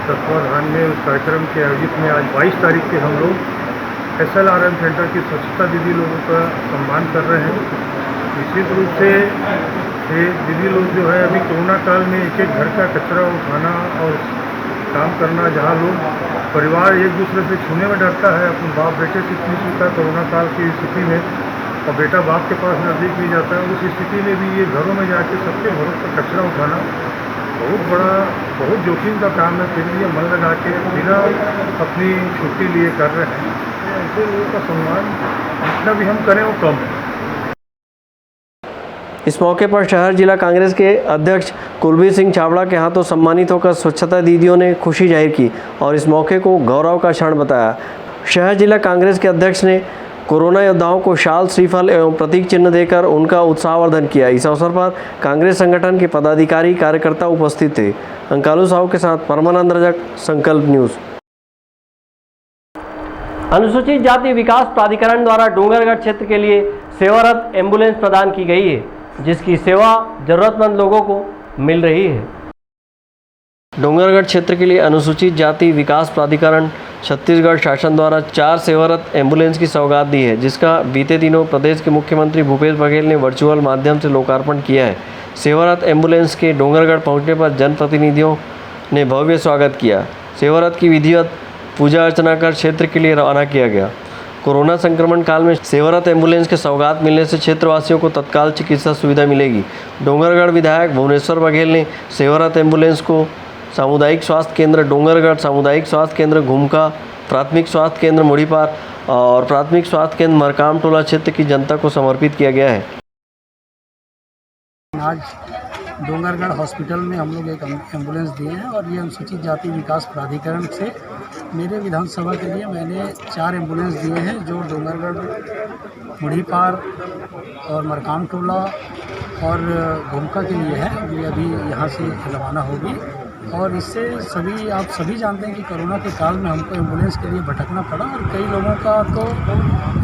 तत्वाधान में उस कार्यक्रम के आयोजित में आज 22 तारीख के हम लोग SLRM सेंटर की स्वच्छता दीदी लोगों का सम्मान कर रहे हैं। निश्चित रूप से ये दीदी लोग जो है अभी कोरोना काल में एक एक घर का कचरा उठाना और काम करना, जहाँ लोग परिवार एक दूसरे से छूने में डरता है, अपने बाप बेटे से छू छूता कोरोना काल की स्थिति में, और बेटा बाप के पास नज़दीक नहीं जाता है, उस स्थिति में भी ये घरों में जाके सबके घरों का कचरा उठाना बहुत जोखिम का काम है। फिर भी ये मन लगा के बिना अपनी छुट्टी लिए कर रहे हैं। ऐसे लोगों का सम्मान जितना भी हम करें वो कम है। इस मौके पर शहर जिला कांग्रेस के अध्यक्ष कुलबीर सिंह छाबड़ा के हाथों सम्मानित होकर स्वच्छता दीदियों ने खुशी जाहिर की और इस मौके को गौरव का क्षण बताया। शहर जिला कांग्रेस के अध्यक्ष ने कोरोना योद्धाओं को शाल, श्रीफल एवं प्रतीक चिन्ह देकर उनका उत्साहवर्धन किया। इस अवसर पर कांग्रेस संगठन के पदाधिकारी कार्यकर्ता उपस्थित थे। अंकालू साहू के साथ परमानंद रजक, संकल्प न्यूज़। अनुसूचित जाति विकास प्राधिकरण द्वारा डूंगरगढ़ क्षेत्र के लिए सेवारत एम्बुलेंस प्रदान की गई है, जिसकी सेवा जरूरतमंद लोगों को मिल रही है। डूंगरगढ़ क्षेत्र के लिए अनुसूचित जाति विकास प्राधिकरण छत्तीसगढ़ शासन द्वारा 4 सेवारत एम्बुलेंस की सौगात दी है, जिसका बीते दिनों प्रदेश के मुख्यमंत्री भूपेश बघेल ने वर्चुअल माध्यम से लोकार्पण किया है। सेवारत एम्बुलेंस के डूंगरगढ़ पहुंचने पर जनप्रतिनिधियों ने भव्य स्वागत किया। सेवारत की विधिवत पूजा अर्चना कर क्षेत्र के लिए रवाना किया गया। कोरोना संक्रमण काल में सेवारत एम्बुलेंस के सौगात मिलने से क्षेत्रवासियों को तत्काल चिकित्सा सुविधा मिलेगी। डोंगरगढ़ विधायक भुवनेश्वर बघेल ने सेवारत एम्बुलेंस को सामुदायिक स्वास्थ्य केंद्र डोंगरगढ़, सामुदायिक स्वास्थ्य केंद्र घुमका, प्राथमिक स्वास्थ्य केंद्र मुड़ीपार और प्राथमिक स्वास्थ्य केंद्र मरकाम टोला क्षेत्र की जनता को समर्पित किया गया है। आज डोंगरगढ़ हॉस्पिटल में हम लोग एक एम्बुलेंस दिए हैं और ये अनुसूचित जाति विकास प्राधिकरण से मेरे विधानसभा के लिए मैंने 4 एम्बुलेंस दिए हैं, जो डोंगरगढ़, मुड़ीपार और मरकाम टोला और घुमका के लिए है। ये अभी यहाँ से रवाना होगी और इससे आप सभी जानते हैं कि कोरोना के काल में हमको एम्बुलेंस के लिए भटकना पड़ा और कई लोगों का तो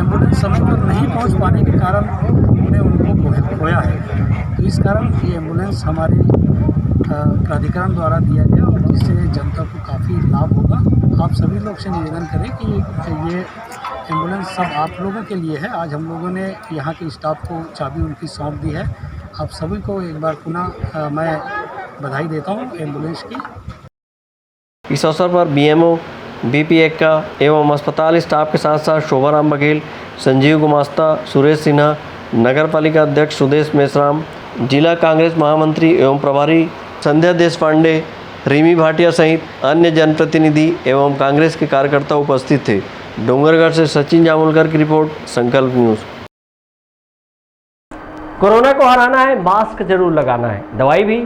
एम्बुलेंस समय पर नहीं पहुँच पाने के कारण हमने उनको खोया है। तो इस कारण ये एम्बुलेंस हमारे प्राधिकरण द्वारा दिया गया और जिससे जनता को काफ़ी लाभ होगा। आप सभी लोग से निवेदन करें कि ये एम्बुलेंस सब आप लोगों के लिए है। आज हम लोगों ने यहाँ के स्टाफ को चाबी उनकी सौंप दी है। आप सभी को एक बार पुनः मैं बधाई देता हूँ एम्बुलेंस की। इस अवसर पर बीएमओ, बीपी एक्का एवं अस्पताल स्टाफ के साथ साथ शोभाराम बघेल, संजीव गुमास्ता, सुरेश सिन्हा, नगर पालिका अध्यक्ष सुदेश मेश्राम, जिला कांग्रेस महामंत्री एवं प्रभारी संध्या देशपांडे, रीमी भाटिया सहित अन्य जनप्रतिनिधि एवं कांग्रेस के कार्यकर्ता उपस्थित थे। डोंगरगढ़ से सचिन जामुलकर की रिपोर्ट, संकल्प न्यूज़। कोरोना को हराना है, मास्क जरूर लगाना है, दवाई भी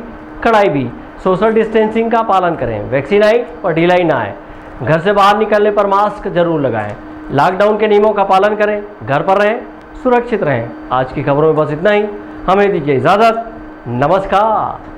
कड़ाई भी, सोशल डिस्टेंसिंग का पालन करें, वैक्सीन आई और ढिलाई ना आए, घर से बाहर निकलने पर मास्क जरूर लगाएं, लॉकडाउन के नियमों का पालन करें, घर पर रहें, सुरक्षित रहें। आज की खबरों में बस इतना ही। हमें दीजिए इजाज़त। नमस्कार।